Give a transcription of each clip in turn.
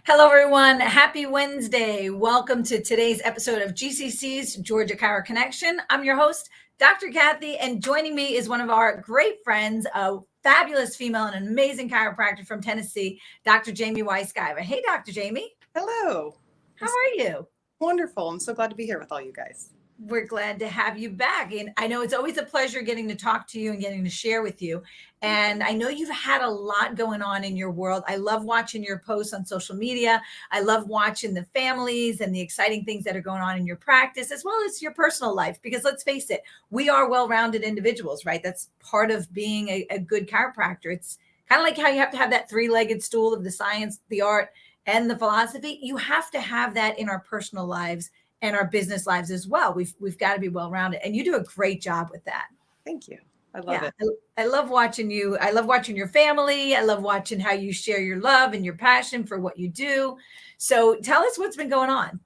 Hello, everyone. Happy Wednesday. Welcome to today's episode of GCC's Georgia Chiro Connection. I'm your host, Dr. Kathy, and joining me is one of our great friends, a fabulous female and an amazing chiropractor from Tennessee, Dr. Jamie Wyskiver. Hey, Dr. Jamie. Hello. How are you? Wonderful. I'm so glad to be here with all you guys. We're glad to have you back. And I know it's always a pleasure getting to talk to you and getting to share with you. And I know you've had a lot going on in your world. I love watching your posts on social media. I love watching the families and the exciting things that are going on in your practice, as well as your personal life. Because let's face it, we are well-rounded individuals, right? That's part of being a good chiropractor. It's kind of like how you have to have that three-legged stool of the science, the art, and the philosophy. You have to have that in our personal lives and our business lives as well. We've got to be well-rounded, and you do a great job with that. Thank you. I love it. I love watching you. I love watching your family. I love watching how you share your love and your passion for what you do. So tell us what's been going on.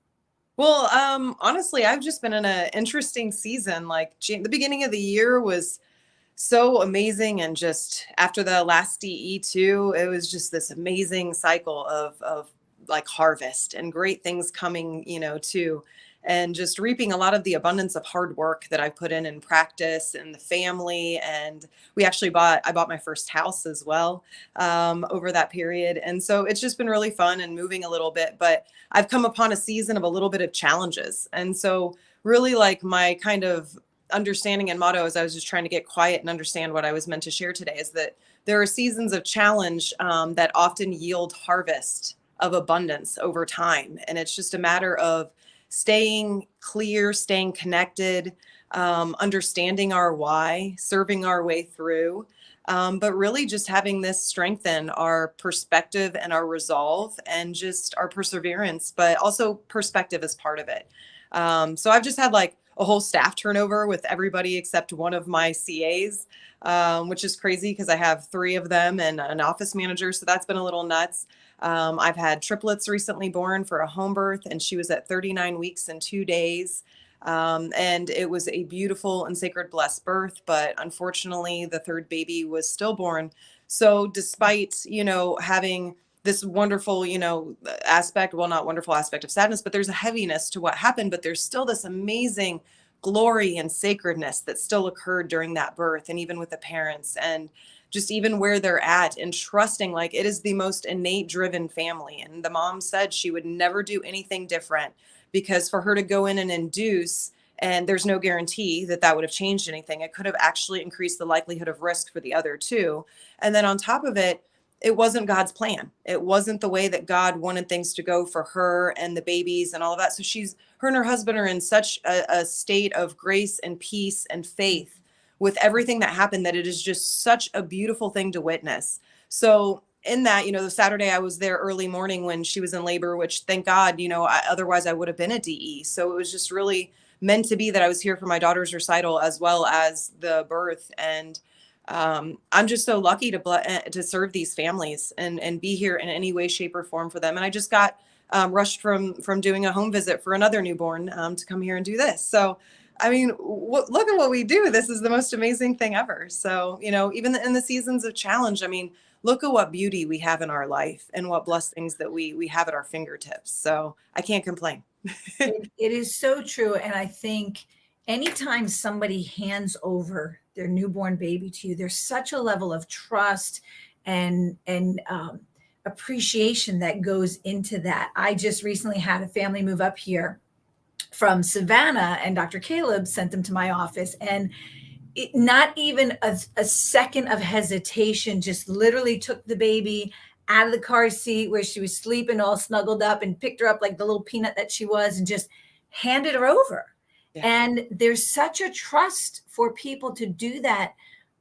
Well, honestly, I've just been in an interesting season. Like the beginning of the year was so amazing. And just after the last DE2, it was just this amazing cycle of like harvest and great things coming, too. And just reaping a lot of the abundance of hard work that I put in practice and the family. And I bought my first house as well over that period. And so it's just been really fun and moving a little bit, but I've come upon a season of a little bit of challenges. And so really like my kind of understanding and motto as I was just trying to get quiet and understand what I was meant to share today is that there are seasons of challenge that often yield harvest of abundance over time. And it's just a matter of staying clear, staying connected, understanding our why, serving our way through, but really just having this strengthen our perspective and our resolve and just our perseverance, but also perspective is part of it. So I've just had like a whole staff turnover with everybody except one of my CAs, which is crazy because I have 3 of them and an office manager. So that's been a little nuts. I've had triplets recently born for a home birth, and she was at 39 weeks and 2 days. And it was a beautiful and sacred blessed birth, but unfortunately the 3rd baby was stillborn. So despite, having this wonderful, aspect, well, not wonderful aspect of sadness, but there's a heaviness to what happened, but there's still this amazing glory and sacredness that still occurred during that birth. And even with the parents and just even where they're at and trusting, like it is the most innate driven family. And the mom said she would never do anything different because for her to go in and induce, and there's no guarantee that that would have changed anything. It could have actually increased the likelihood of risk for the other 2. And then on top of it, it wasn't God's plan. It wasn't the way that God wanted things to go for her and the babies and all of that. So her and her husband are in such a state of grace and peace and faith with everything that happened that it is just such a beautiful thing to witness. So in that, the Saturday I was there early morning when she was in labor, which thank God, otherwise I would have been a DE. So it was just really meant to be that I was here for my daughter's recital as well as the birth. And I'm just so lucky to serve these families and be here in any way, shape, or form for them. And I just got rushed from doing a home visit for another newborn to come here and do this. So, I mean, look at what we do. This is the most amazing thing ever. So, even in the seasons of challenge, I mean, look at what beauty we have in our life and what blessings that we have at our fingertips. So I can't complain. It is so true. And I think anytime somebody hands over their newborn baby to you, there's such a level of trust and appreciation that goes into that. I just recently had a family move up here from Savannah, and Dr. Caleb sent them to my office, and not even a second of hesitation, just literally took the baby out of the car seat where she was sleeping all snuggled up and picked her up like the little peanut that she was and just handed her over. Yeah. And there's such a trust for people to do that.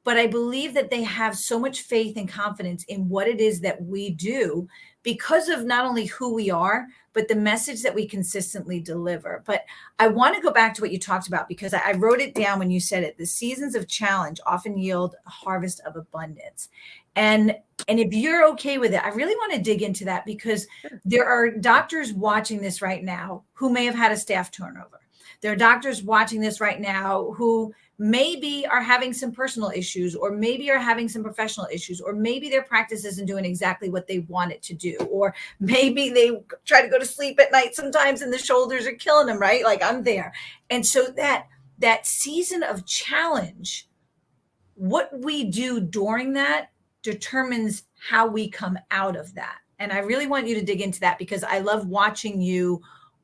But I believe that they have so much faith and confidence in what it is that we do because of not only who we are, but the message that we consistently deliver. But I want to go back to what you talked about because I wrote it down when you said it. The seasons of challenge often yield a harvest of abundance. And if you're okay with it, I really want to dig into that because there are doctors watching this right now who may have had a staff turnover. There are doctors watching this right now who maybe are having some personal issues, or maybe are having some professional issues, or maybe their practice isn't doing exactly what they want it to do, or maybe they try to go to sleep at night sometimes and the shoulders are killing them, right? Like, I'm there. And so that season of challenge, what we do during that determines how we come out of that. And I really want you to dig into that, because I love watching you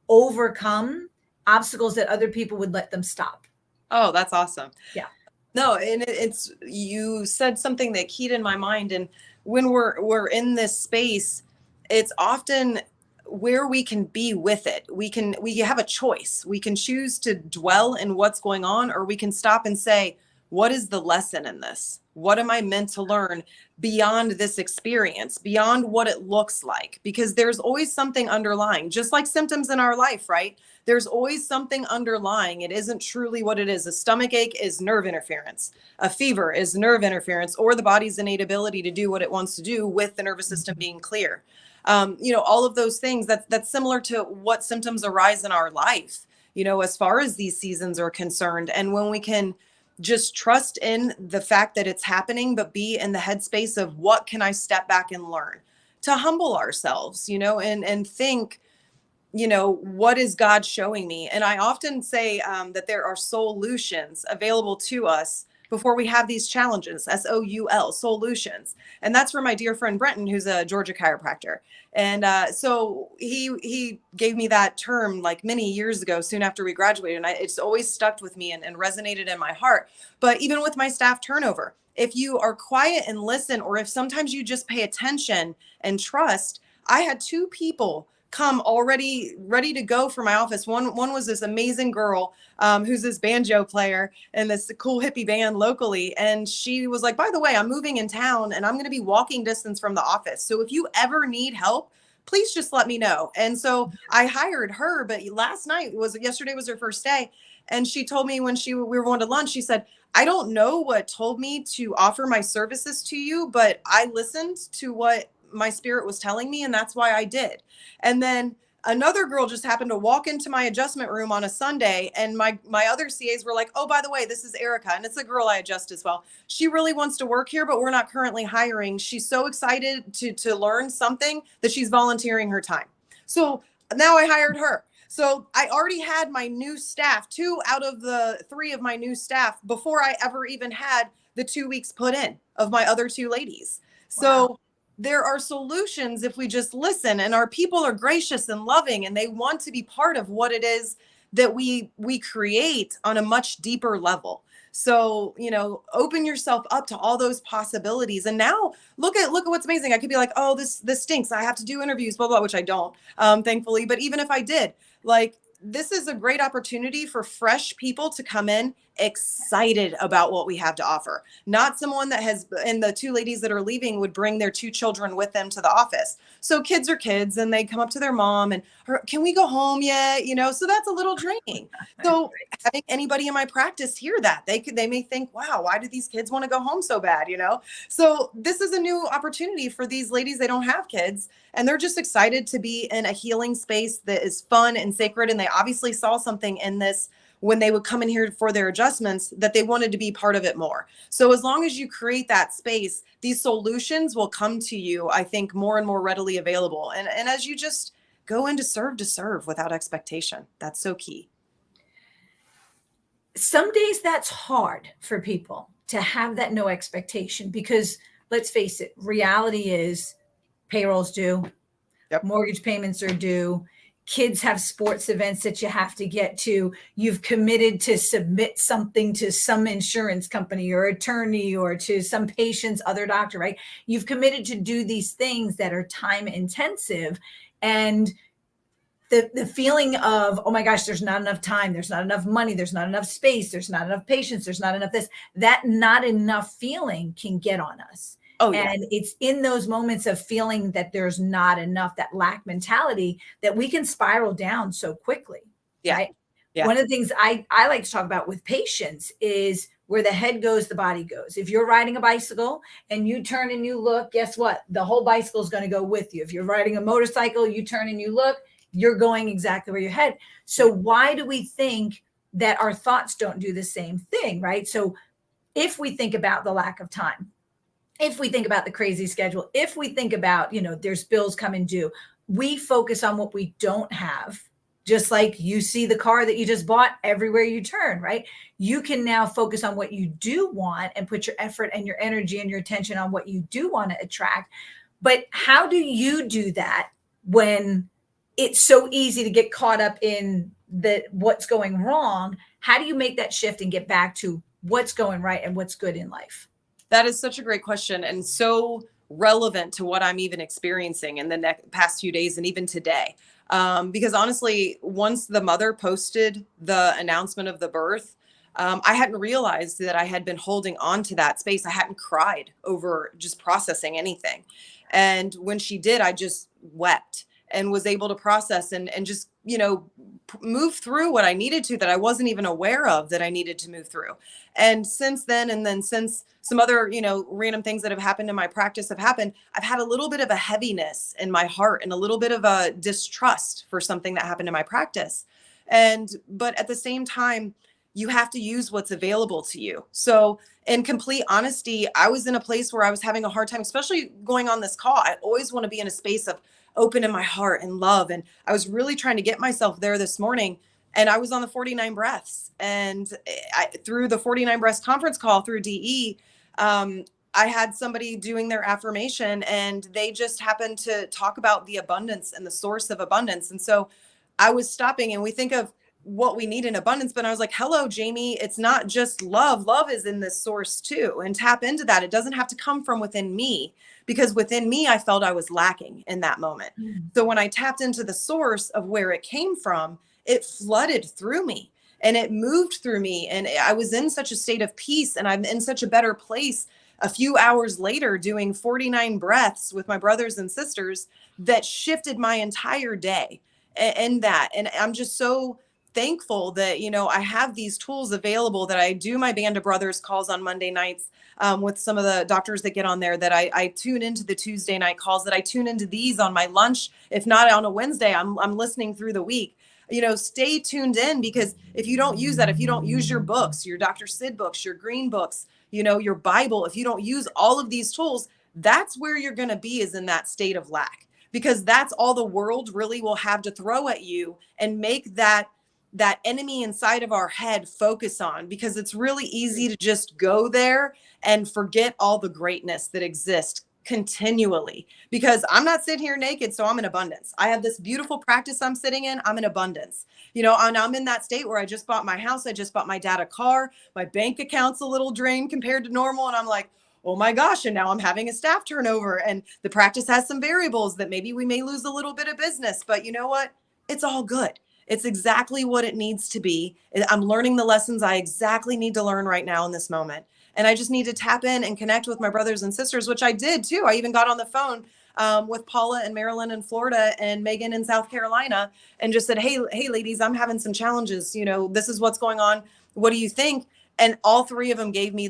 overcome obstacles that other people would let them stop. Oh, that's awesome. Yeah. No, and it's, you said something that keyed in my mind. And when we're in this space, it's often where we can be with it. We have a choice. We can choose to dwell in what's going on, or we can stop and say, what is the lesson in this? What am I meant to learn beyond this experience, beyond what it looks like? Because there's always something underlying, just like symptoms in our life, right? There's always something underlying. It isn't truly what it is. A stomach ache is nerve interference. A fever is nerve interference, or the body's innate ability to do what it wants to do with the nervous system being clear. All of those things, that's similar to what symptoms arise in our life, as far as these seasons are concerned. And when we can just trust in the fact that it's happening, but be in the headspace of what can I step back and learn, to humble ourselves, and think, what is God showing me? And I often say that there are solutions available to us before we have these challenges, SOUL, solutions. And that's for my dear friend Brenton, who's a Georgia chiropractor. And so he gave me that term like many years ago, soon after we graduated. And it's always stuck with me and resonated in my heart. But even with my staff turnover, if you are quiet and listen, or if sometimes you just pay attention and trust, I had 2 people come already ready to go for my office. One was this amazing girl who's this banjo player in this cool hippie band locally. And she was like, by the way, I'm moving in town and I'm going to be walking distance from the office. So if you ever need help, please just let me know. And so I hired her, but yesterday was her first day. And she told me when we were going to lunch, she said, I don't know what told me to offer my services to you, but I listened to what my spirit was telling me, and that's why I did. And then another girl just happened to walk into my adjustment room on a Sunday, and my other CAs were like, oh, by the way, this is Erica, and it's a girl I adjust as well. She really wants to work here, but we're not currently hiring. She's so excited to learn something that she's volunteering her time. So now I hired her. So I already had my new staff, 2 out of the 3 of my new staff, before I ever even had the 2 weeks put in of my other 2 ladies. So wow. There are solutions if we just listen, and our people are gracious and loving, and they want to be part of what it is that we create on a much deeper level. So, open yourself up to all those possibilities. And now look at what's amazing. I could be like, oh, this stinks. I have to do interviews, blah, blah, which I don't, thankfully. But even if I did, like, this is a great opportunity for fresh people to come in excited about what we have to offer. Not someone that has, and the 2 ladies that are leaving would bring their 2 children with them to the office. So kids are kids, and they come up to their mom and, can we go home yet? So that's a little draining. So having anybody in my practice hear that, they may think, wow, why do these kids want to go home so bad? So this is a new opportunity for these ladies. They don't have kids, and they're just excited to be in a healing space that is fun and sacred. And they obviously saw something in this when they would come in here for their adjustments, that they wanted to be part of it more. So as long as you create that space, these solutions will come to you, I think, more and more readily available. And as you just go in to serve without expectation, that's so key. Some days that's hard for people to have that no expectation, because let's face it, reality is payroll's due, yep. Mortgage payments are due, kids have sports events that you have to get to. You've committed to submit something to some insurance company or attorney or to some patient's other doctor, right? You've committed to do these things that are time intensive. And the feeling of, oh my gosh, there's not enough time, there's not enough money, there's not enough space, there's not enough patience, there's not enough this, that not enough feeling can get on us. Oh, yeah. And it's in those moments of feeling that there's not enough, that lack mentality, that we can spiral down so quickly. Yeah. Right? Yeah. One of the things I like to talk about with patients is where the head goes, the body goes. If you're riding a bicycle and you turn and you look, guess what? The whole bicycle is going to go with you. If you're riding a motorcycle, you turn and you look, you're going exactly where you're headed. So why do we think that our thoughts don't do the same thing, right? So if we think about the lack of time, if we think about the crazy schedule, if we think about, there's bills coming due, we focus on what we don't have. Just like you see the car that you just bought everywhere you turn, right? You can now focus on what you do want and put your effort and your energy and your attention on what you do want to attract. But how do you do that when it's so easy to get caught up in what's going wrong? How do you make that shift and get back to what's going right and what's good in life? That is such a great question, and so relevant to what I'm even experiencing in the past few days and even today. Because honestly, once the mother posted the announcement of the birth, I hadn't realized that I had been holding on to that space. I hadn't cried over just processing anything. And when she did, I just wept and was able to process and just, move through what I needed to, that I wasn't even aware of that I needed to move through. And since then, and then since some other, random things that have happened in my practice have happened, I've had a little bit of a heaviness in my heart and a little bit of a distrust for something that happened in my practice. But at the same time, you have to use what's available to you. So in complete honesty, I was in a place where I was having a hard time, especially going on this call. I always want to be in a space of open in my heart and love. And I was really trying to get myself there this morning. And I was on the 49 breaths. And through the 49 breaths conference call through DE, I had somebody doing their affirmation, and they just happened to talk about the abundance and the source of abundance. And so I was stopping, and we think of what we need in abundance, but I was like, hello, Jamie, it's not just love. Love is in this source too. And tap into that. It doesn't have to come from within me, because within me, I felt I was lacking in that moment. So when I tapped into the source of where it came from, it flooded through me and it moved through me. And I was in such a state of peace, and I'm in such a better place a few hours later doing 49 breaths with my brothers and sisters that shifted my entire day and that. And I'm just so thankful that, I have these tools available, that I do my Band of Brothers calls on Monday nights with some of the doctors that get on there, that I tune into the Tuesday night calls, that I tune into these on my lunch. If not on a Wednesday, I'm listening through the week. Stay tuned in, because if you don't use that, if you don't use your books, your Dr. Sid books, your green books, your Bible, if you don't use all of these tools, that's where you're going to be, is in that state of lack, because that's all the world really will have to throw at you and make that enemy inside of our head focus on, because it's really easy to just go there and forget all the greatness that exists continually. Because I'm not sitting here naked, so I'm in abundance. I have this beautiful practice I'm sitting in, I'm in abundance. And I'm in that state where I just bought my house, I just bought my dad a car, my bank account's a little drained compared to normal, and I'm like, oh my gosh, and now I'm having a staff turnover, and the practice has some variables that maybe we may lose a little bit of business, but you know what? It's all good. It's exactly what it needs to be. I'm learning the lessons I exactly need to learn right now in this moment. And I just need to tap in and connect with my brothers and sisters, which I did too. I even got on the phone with Paula and Marilyn in Florida and Megan in South Carolina, and just said, hey, ladies, I'm having some challenges. This is what's going on. What do you think? And all three of them gave me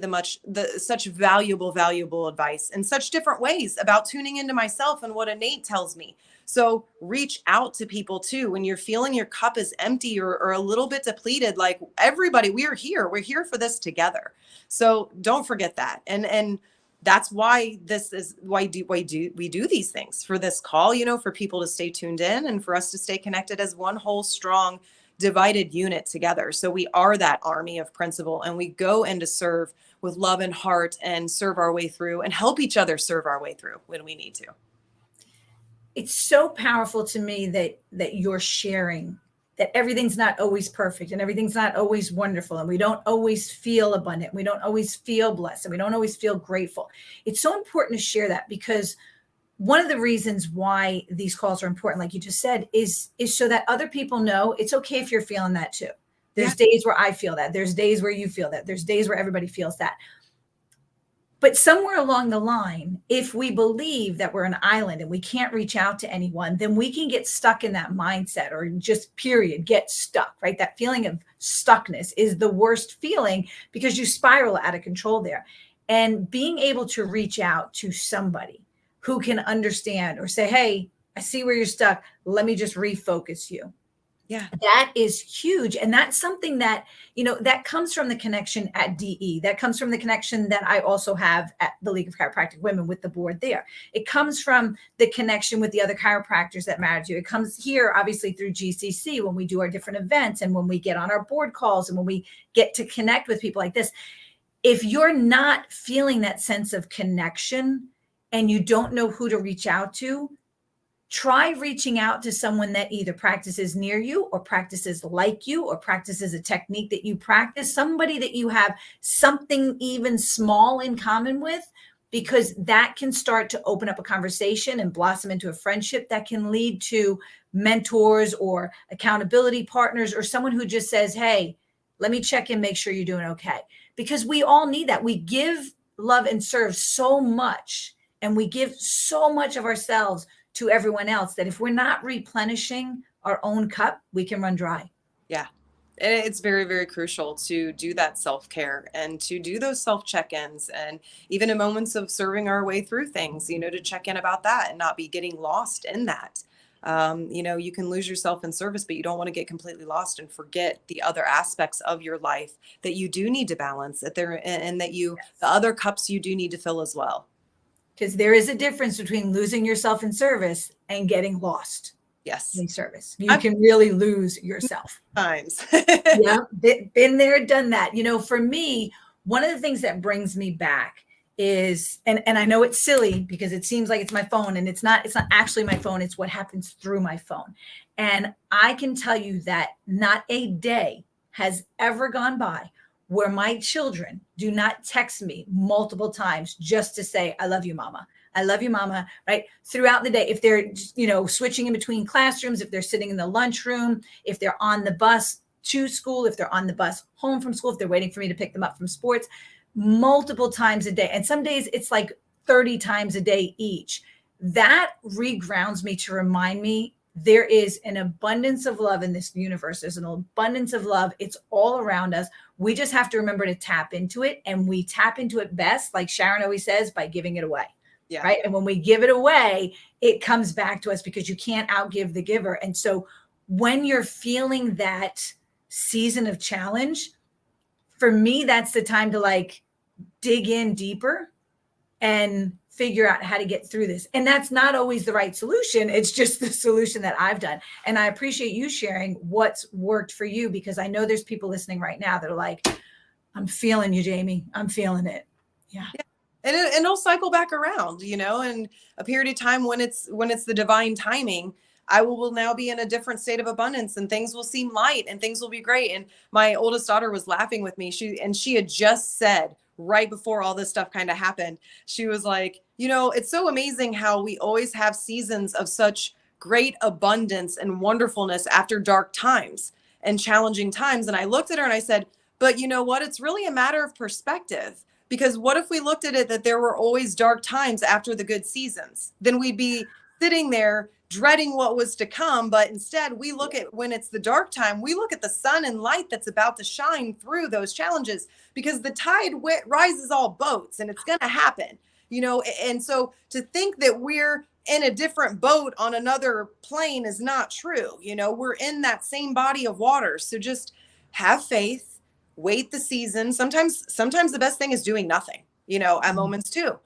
such valuable advice in such different ways about tuning into myself and what innate tells me. So reach out to people too when you're feeling your cup is empty or a little bit depleted. Like, everybody, we're here for this together. So don't forget that. And that's why we do these things for this call, for people to stay tuned in and for us to stay connected as one whole strong divided unit together. So we are that army of principle, and we go in to serve with love and heart and serve our way through and help each other serve our way through when we need to. It's so powerful to me that you're sharing that everything's not always perfect and everything's not always wonderful, and we don't always feel abundant, we don't always feel blessed, and we don't always feel grateful. It's so important to share that, because one of the reasons why these calls are important, like you just said, is so that other people know it's okay if you're feeling that too. There's days where I feel that. There's days where you feel that. There's days where everybody feels that. But somewhere along the line, if we believe that we're an island and we can't reach out to anyone, then we can get stuck in that mindset, or just period, get stuck, right? That feeling of stuckness is the worst feeling, because you spiral out of control there. And being able to reach out to somebody who can understand or say, hey, I see where you're stuck. Let me just refocus you. Yeah. That is huge. And that's something that, that comes from the connection at DE. That comes from the connection that I also have at the League of Chiropractic Women with the board there. It comes from the connection with the other chiropractors that matter to you. It comes here, obviously, through GCC when we do our different events and when we get on our board calls and when we get to connect with people like this. If you're not feeling that sense of connection and you don't know who to reach out to, try reaching out to someone that either practices near you or practices like you or practices a technique that you practice, somebody that you have something even small in common with, because that can start to open up a conversation and blossom into a friendship that can lead to mentors or accountability partners or someone who just says, hey, let me check in, make sure you're doing okay. Because we all need that. We give, love, and serve so much, and we give so much of ourselves to everyone else that if we're not replenishing our own cup, we can run dry. Yeah. It's very, very crucial to do that self-care and to do those self-check-ins, and even in moments of serving our way through things, to check in about that and not be getting lost in that. You can lose yourself in service, but you don't want to get completely lost and forget the other aspects of your life that you do need to balance, that there, and that the other cups you do need to fill as well. Because there is a difference between losing yourself in service and getting lost. Yes. In service. You can really lose yourself. Times. Yeah. Been there, done that. For me, one of the things that brings me back is, and I know it's silly because it seems like it's my phone, and it's not actually my phone. It's what happens through my phone. And I can tell you that not a day has ever gone by where my children do not text me multiple times just to say, I love you, mama. I love you, mama, right? Throughout the day, if they're, switching in between classrooms, if they're sitting in the lunchroom, if they're on the bus to school, if they're on the bus home from school, if they're waiting for me to pick them up from sports, multiple times a day. And some days it's like 30 times a day each. That regrounds me to remind me there is an abundance of love in this universe. There's an abundance of love. It's all around us. We just have to remember to tap into it. And we tap into it best, like Sharon always says, by giving it away. Yeah. Right. And when we give it away, it comes back to us because you can't outgive the giver. And so when you're feeling that season of challenge, for me, that's the time to dig in deeper and figure out how to get through this. And that's not always the right solution. It's just the solution that I've done. And I appreciate you sharing what's worked for you, because I know there's people listening right now that are like, I'm feeling you, Jamie. I'm feeling it. Yeah. And it'll cycle back around, and a period of time when it's the divine timing, I will now be in a different state of abundance and things will seem light and things will be great. And my oldest daughter was laughing with me. She had just said, right before all this stuff kind of happened, she was like, it's so amazing how we always have seasons of such great abundance and wonderfulness after dark times and challenging times. And I looked at her and I said, but you know what? It's really a matter of perspective. Because what if we looked at it that there were always dark times after the good seasons? Then we'd be sitting there dreading what was to come. But instead, we look at when it's the dark time, we look at the sun and light that's about to shine through those challenges, because the tide rises all boats and it's going to happen, And so to think that we're in a different boat on another plane is not true. We're in that same body of water. So just have faith. Wait the season. Sometimes the best thing is doing nothing, at moments too.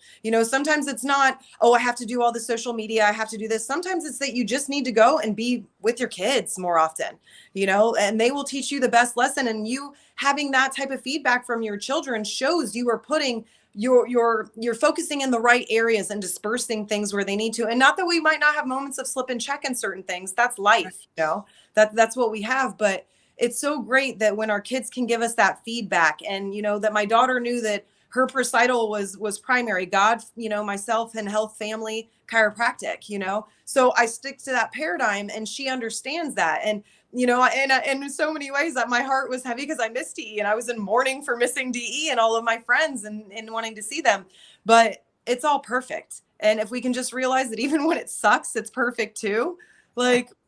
Sometimes it's not, oh, I have to do all the social media. I have to do this. Sometimes it's that you just need to go and be with your kids more often, and they will teach you the best lesson. And you having that type of feedback from your children shows you are putting you're focusing in the right areas and dispersing things where they need to. And not that we might not have moments of slip and check in certain things. That's life, that's what we have. But it's so great that when our kids can give us that feedback, and, that my daughter knew that her recital was primary, God, myself and health, family, chiropractic, so I stick to that paradigm and she understands that. And, and in so many ways that my heart was heavy because I missed DE and I was in mourning for missing DE and all of my friends and wanting to see them, but it's all perfect. And if we can just realize that even when it sucks, it's perfect too.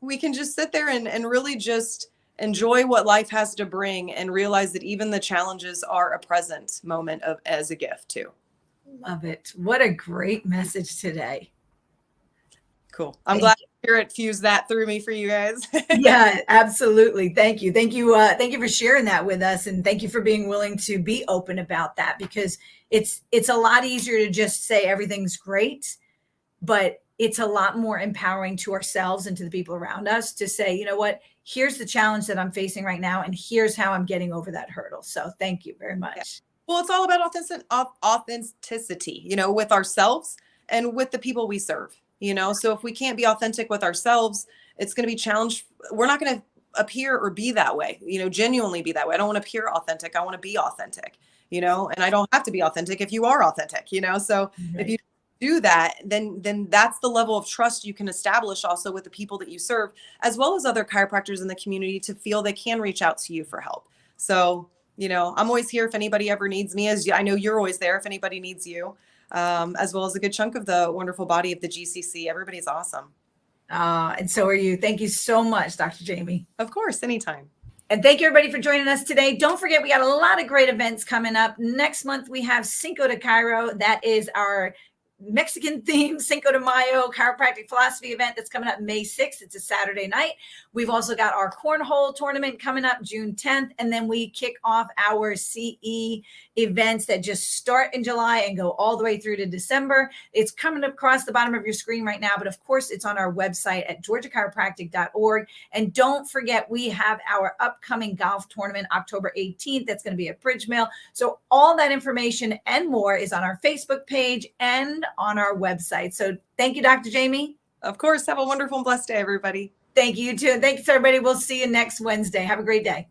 We can just sit there and really just enjoy what life has to bring and realize that even the challenges are a present moment as a gift too. Love it. What a great message today. Cool. I'm glad Spirit fused that through me for you guys. Yeah, absolutely. Thank you. Thank you. Thank you for sharing that with us. And thank you for being willing to be open about that, because it's a lot easier to just say everything's great, but it's a lot more empowering to ourselves and to the people around us to say, you know what, here's the challenge that I'm facing right now, and here's how I'm getting over that hurdle. So thank you very Yeah. much. Well, it's all about authenticity, with ourselves and with the people we serve. So if we can't be authentic with ourselves, it's going to be challenged. We're not going to appear or be that way, genuinely be that way. I don't want to appear authentic. I want to be authentic, and I don't have to be authentic if you are authentic. So if you Right. do that, then that's the level of trust you can establish also with the people that you serve, as well as other chiropractors in the community, to feel they can reach out to you for help. So I'm always here if anybody ever needs me, as I know you're always there if anybody needs you, as well as a good chunk of the wonderful body of the GCC. Everybody's awesome. And so are you. Thank you so much, Dr. Jamie. Of course, anytime. And thank you, everybody, for joining us today. Don't forget, we got a lot of great events coming up. Next month, we have Cinco de Cairo. That is our Mexican themed Cinco de Mayo chiropractic philosophy event that's coming up May 6th. It's a Saturday night. We've also got our cornhole tournament coming up June 10th. And then we kick off our CE events that just start in July and go all the way through to December. It's coming across the bottom of your screen right now, but of course it's on our website at georgiachiropractic.org. And don't forget, we have our upcoming golf tournament October 18th. That's going to be at Bridgemill. So all that information and more is on our Facebook page and on our website. So thank you, Dr. Jamie. Of course. Have a wonderful and blessed day, everybody. Thank you too. And thanks, everybody. We'll see you next Wednesday. Have a great day.